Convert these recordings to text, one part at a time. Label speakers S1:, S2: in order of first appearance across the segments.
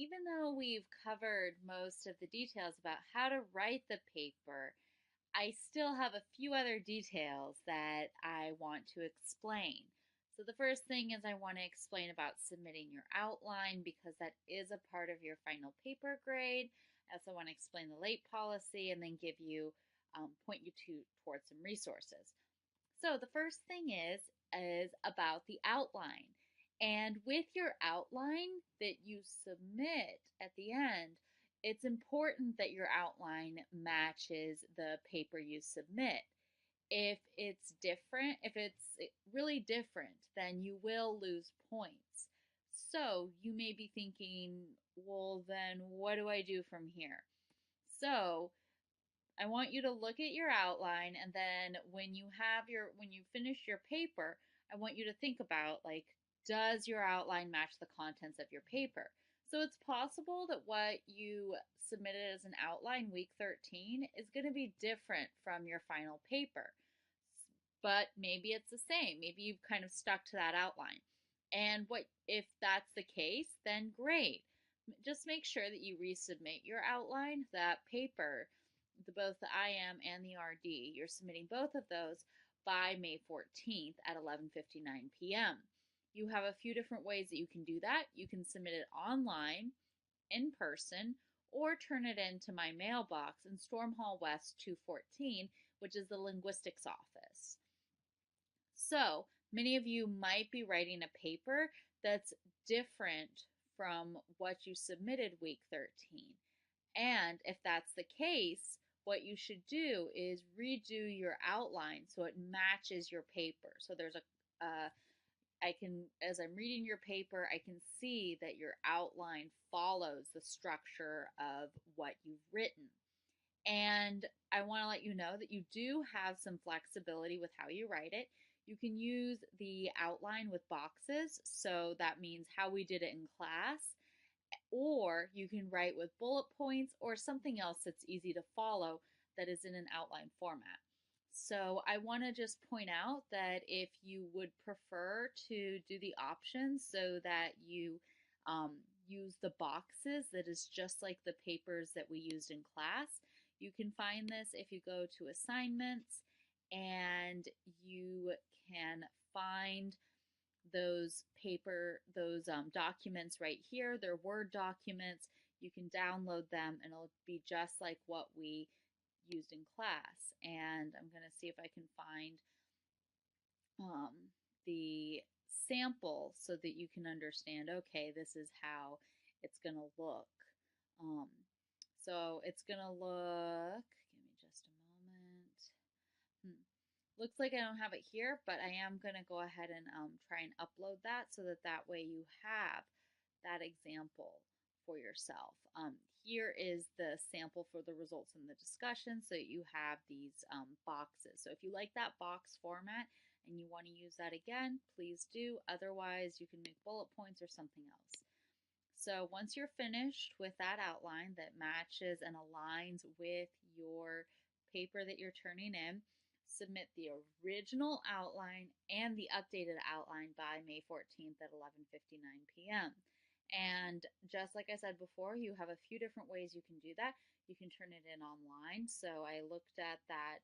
S1: even though we've covered most of the details about how to write the paper, I still have a few other details that I want to explain. So, the first thing is I want to explain about submitting your outline because that is a part of your final paper grade. I also want to explain the late policy and then give you point you towards some resources. So the first thing is about the outline. And with your outline that you submit at the end, it's important that your outline matches the paper you submit. If it's different, if it's really different, then you will lose points. So you may be thinking, well, then what do I do from here? So I want you to look at your outline, and then when you finish your paper, I want you to think about, like, does your outline match the contents of your paper? So it's possible that what you submitted as an outline week 13 is going to be different from your final paper. But maybe it's the same. Maybe you've kind of stuck to that outline. And what if that's the case, then great. Just make sure that you resubmit your outline, that paper, both the IM and the RD. You're submitting both of those by May 14th at 11:59 p.m. You have a few different ways that you can do that. You can submit it online, in person, or turn it into my mailbox in Storm Hall West 214, which is the linguistics office. So many of you might be writing a paper that's different from what you submitted week 13. And if that's the case, what you should do is redo your outline so it matches your paper. So there's as I'm reading your paper, I can see that your outline follows the structure of what you've written. And I want to let you know that you do have some flexibility with how you write it. You can use the outline with boxes, so that means how we did it in class, or you can write with bullet points or something else that's easy to follow that is in an outline format. So I want to just point out that if you would prefer to do the options so that you use the boxes that is just like the papers that we used in class, you can find this if you go to assignments, and you can find those documents right here. They're Word documents. You can download them and it'll be just like what we used in class. And I'm going to see if I can find the sample so that you can understand, okay, this is how it's going to look. So it's going to look, give me just a moment. Looks like I don't have it here, but I am going to go ahead and try and upload that so that that way you have that example for yourself. Here is the sample for the results in the discussion, so you have these boxes. So if you like that box format and you want to use that again, please do. Otherwise, you can make bullet points or something else. So once you're finished with that outline that matches and aligns with your paper that you're turning in, submit the original outline and the updated outline by May 14th at 11:59 p.m. And just like I said before, you have a few different ways you can do that. You can turn it in online. So I looked at that,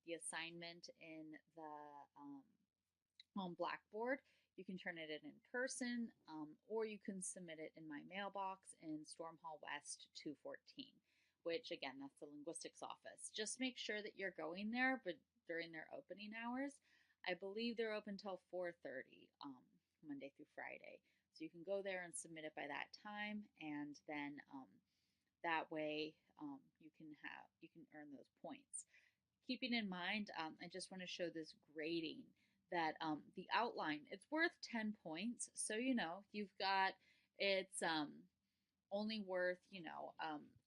S1: the assignment in the on Blackboard. You can turn it in person, or you can submit it in my mailbox in Storm Hall West 214, which again, that's the linguistics office. Just make sure that you're going there, but during their opening hours. I believe they're open till 4:30, Monday through Friday. So you can go there and submit it by that time, and then that way you can earn those points. Keeping in mind, I just want to show this grading that the outline, it's worth 10 points. So, you've got, it's only worth,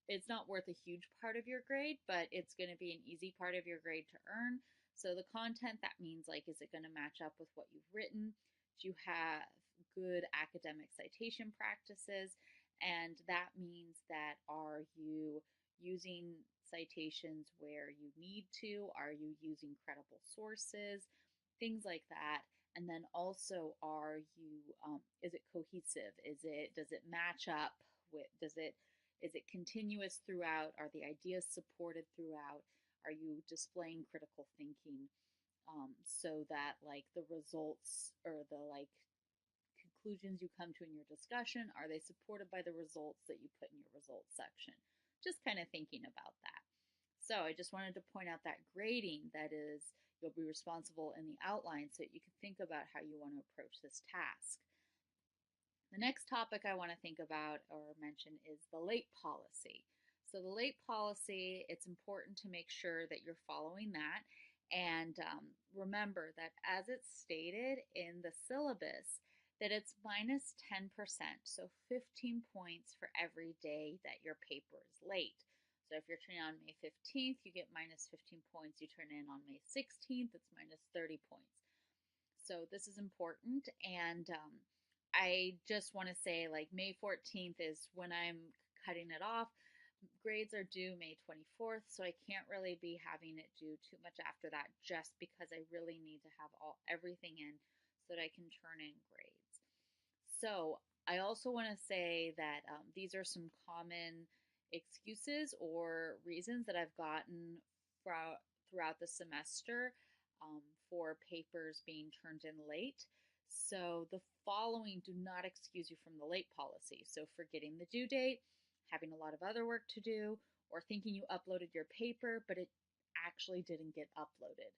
S1: it's not worth a huge part of your grade, but it's going to be an easy part of your grade to earn. So the content, that means, like, is it going to match up with what you've written? Do you have good academic citation practices? And that means that, are you using citations where you need to? Are you using credible sources? Things like that. And then also, are you, is it cohesive? Does it match up Is it continuous throughout? Are the ideas supported throughout? Are you displaying critical thinking, so that like the results or the like conclusions you come to in your discussion, are they supported by the results that you put in your results section? Just kind of thinking about that. So I just wanted to point out that grading, that is, you'll be responsible in the outline so that you can think about how you want to approach this task. The next topic I want to think about or mention is the late policy. So the late policy, it's important to make sure that you're following that. And remember that as it's stated in the syllabus, that it's minus 10%, so 15 points for every day that your paper is late. So if you're turning on May 15th, you get minus 15 points. You turn in on May 16th, it's minus 30 points. So this is important, and I just want to say like May 14th is when I'm cutting it off. Grades are due May 24th, so I can't really be having it due too much after that, just because I really need to have everything in so that I can turn in grades. So I also want to say that these are some common excuses or reasons that I've gotten throughout the semester for papers being turned in late. So the following do not excuse you from the late policy. So forgetting the due date, having a lot of other work to do, or thinking you uploaded your paper, but it actually didn't get uploaded.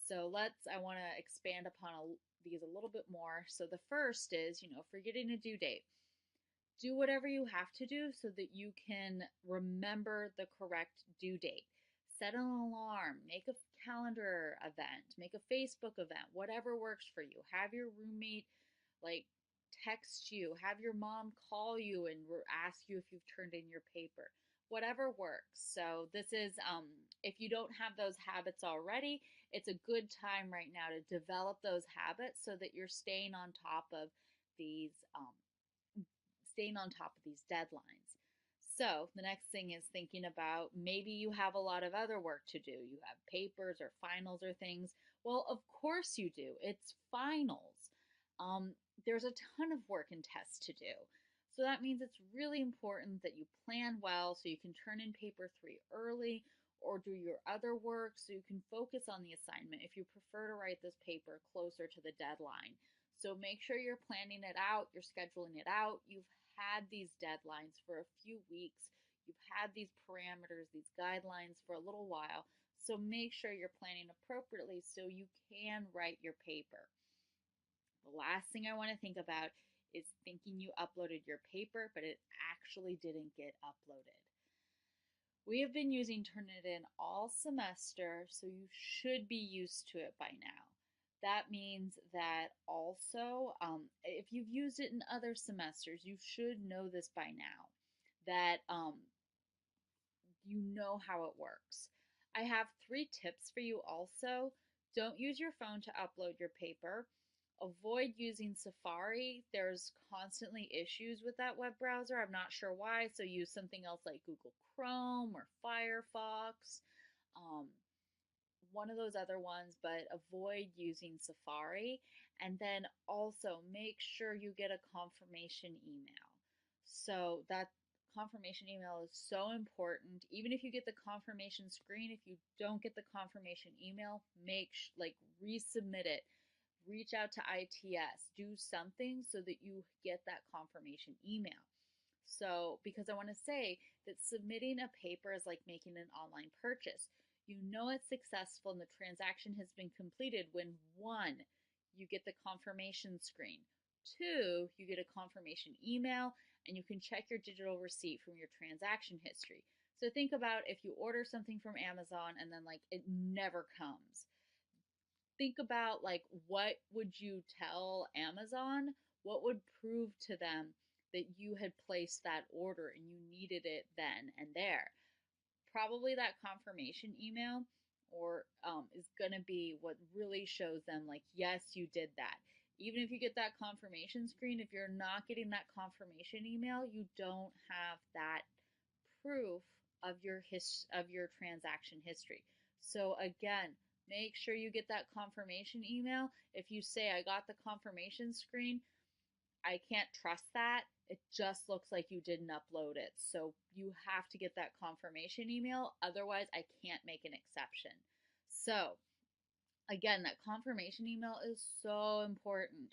S1: So I want to expand upon these a little bit more. So the first is, forgetting a due date. Do whatever you have to do so that you can remember the correct due date. Set an alarm, make a calendar event, make a Facebook event, whatever works for you. Have your roommate text you, have your mom call you and ask you if you've turned in your paper. Whatever works. So this is, if you don't have those habits already, it's a good time right now to develop those habits so that you're staying on top of these deadlines. So the next thing is thinking about, maybe you have a lot of other work to do. You have papers or finals or things. Well, of course you do. It's finals. There's a ton of work and tests to do. So that means it's really important that you plan well so you can turn in paper 3 early, or do your other work so you can focus on the assignment if you prefer to write this paper closer to the deadline. So make sure you're planning it out, you're scheduling it out. You've had these deadlines for a few weeks. You've had these parameters, these guidelines for a little while. So make sure you're planning appropriately so you can write your paper. The last thing I want to think about is thinking you uploaded your paper, but it actually didn't get uploaded. We have been using Turnitin all semester, so you should be used to it by now. That means that also, if you've used it in other semesters, you should know this by now, that you know how it works. I have 3 tips for you also. Don't use your phone to upload your paper. Avoid using Safari. There's constantly issues with that web browser. I'm not sure why, so use something else like Google Chrome or Firefox, one of those other ones, but avoid using Safari. And then also make sure you get a confirmation email. So that confirmation email is so important. Even if you get the confirmation screen, if you don't get the confirmation email, resubmit it. Reach out to ITS, do something so that you get that confirmation email. So, because I want to say that submitting a paper is like making an online purchase. You know it's successful and the transaction has been completed when 1, you get the confirmation screen. 2, you get a confirmation email and you can check your digital receipt from your transaction history. So think about if you order something from Amazon and then it never comes. Think about what would you tell Amazon? What would prove to them that you had placed that order and you needed it then and there? Probably that confirmation email is going to be what really shows them yes, you did that. Even if you get that confirmation screen, if you're not getting that confirmation email, you don't have that proof of your transaction history. So again, make sure you get that confirmation email. If you say, I got the confirmation screen, I can't trust that, it just looks like you didn't upload it. So you have to get that confirmation email. Otherwise, I can't make an exception. So again, that confirmation email is so important.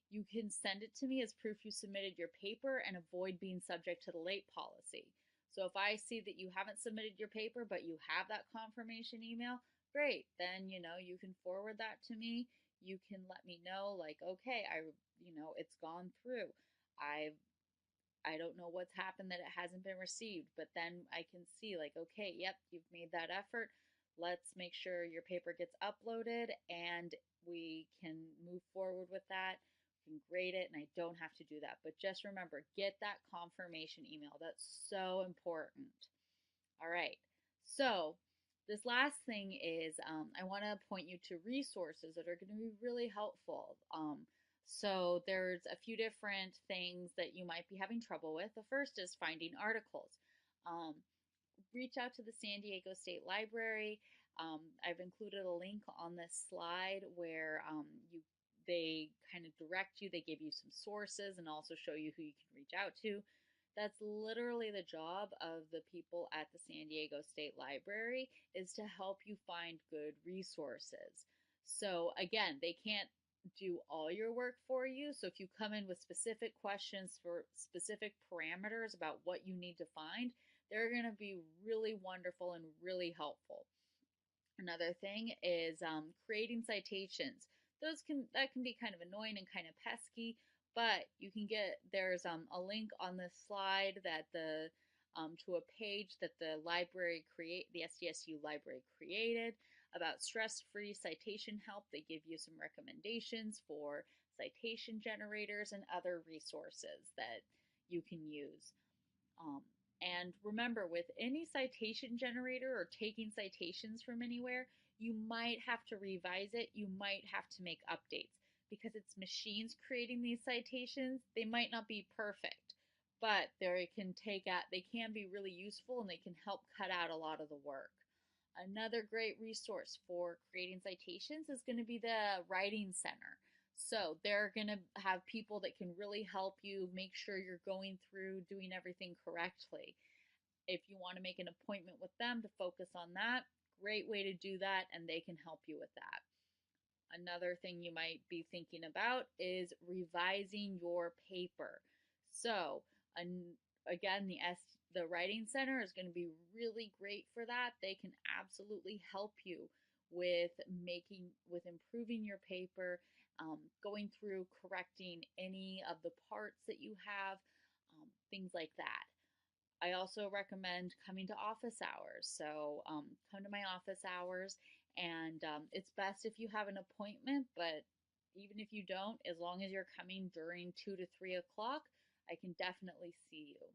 S1: You can send it to me as proof you submitted your paper and avoid being subject to the late policy. So if I see that you haven't submitted your paper, but you have that confirmation email, great. Then, you can forward that to me. You can let me know, like, okay, it's gone through. I've I don't know what's happened that it hasn't been received, but then I can see, like, okay, yep, you've made that effort. Let's make sure your paper gets uploaded and we can move forward with that. We can grade it, and I don't have to do that. But just remember, get that confirmation email. That's so important. All right. So, this last thing is I want to point you to resources that are going to be really helpful. So, there's a few different things that you might be having trouble with. The first is finding articles. Um, Reach out to the San Diego State Library. I've included a link on this slide where they kind of direct you. They give you some sources and also show you who you can reach out to. That's literally the job of the people at the San Diego State Library, is to help you find good resources. So again, they can't do all your work for you. So if you come in with specific questions for specific parameters about what you need to find, they're going to be really wonderful and really helpful. Another thing is creating citations. That can be kind of annoying and kind of pesky, but there's a link on this slide that to a page that the SDSU library created about stress-free citation help. They give you some recommendations for citation generators and other resources that you can use. And remember, with any citation generator or taking citations from anywhere, you might have to revise it. You might have to make updates because it's machines creating these citations. They might not be perfect, but they can be really useful, and they can help cut out a lot of the work. Another great resource for creating citations is going to be the Writing Center. So they're going to have people that can really help you make sure you're going through doing everything correctly. If you want to make an appointment with them to focus on that, great way to do that, and they can help you with that. Another thing you might be thinking about is revising your paper. So, again, the Writing Center is going to be really great for that. They can absolutely help you with improving your paper, going through correcting any of the parts that you have, things like that. I also recommend coming to office hours. So come to my office hours, and it's best if you have an appointment, but even if you don't, as long as you're coming during 2 to 3 o'clock, I can definitely see you.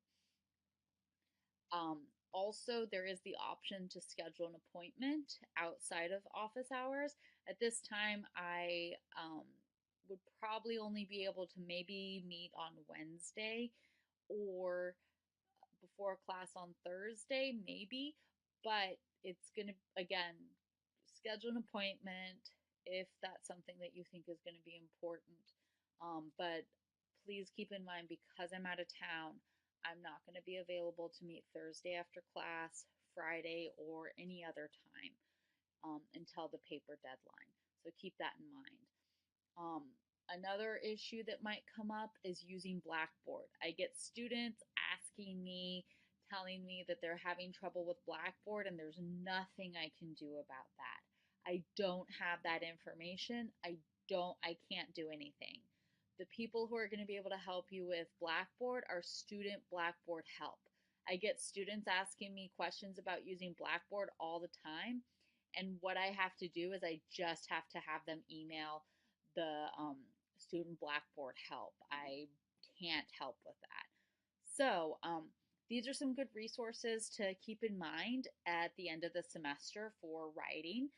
S1: Also, there is the option to schedule an appointment outside of office hours. At this time, I would probably only be able to maybe meet on Wednesday or before class on Thursday, maybe, but it's going to, again, schedule an appointment if that's something that you think is going to be important. But please keep in mind, because I'm out of town, I'm not going to be available to meet Thursday after class, Friday, or any other time until the paper deadline. So keep that in mind. Another issue that might come up is using Blackboard. I get students asking me, telling me that they're having trouble with Blackboard, and there's nothing I can do about that. I don't have that information. I can't do anything. The people who are going to be able to help you with Blackboard are Student Blackboard Help. I get students asking me questions about using Blackboard all the time, and what I have to do is I just have to have them email the Student Blackboard Help. I can't help with that. So these are some good resources to keep in mind at the end of the semester for writing.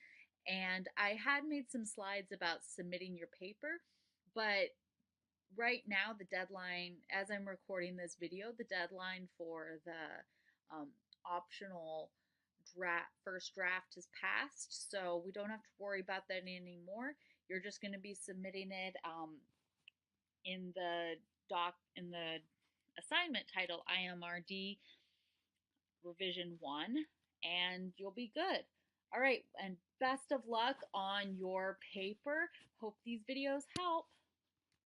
S1: And I had made some slides about submitting your paper, but right now the deadline, as I'm recording this video, the deadline for the optional first draft is passed, so we don't have to worry about that anymore. You're just going to be submitting it in the the assignment title IMRD Revision 1, and you'll be good. All right, and best of luck on your paper. Hope these videos help.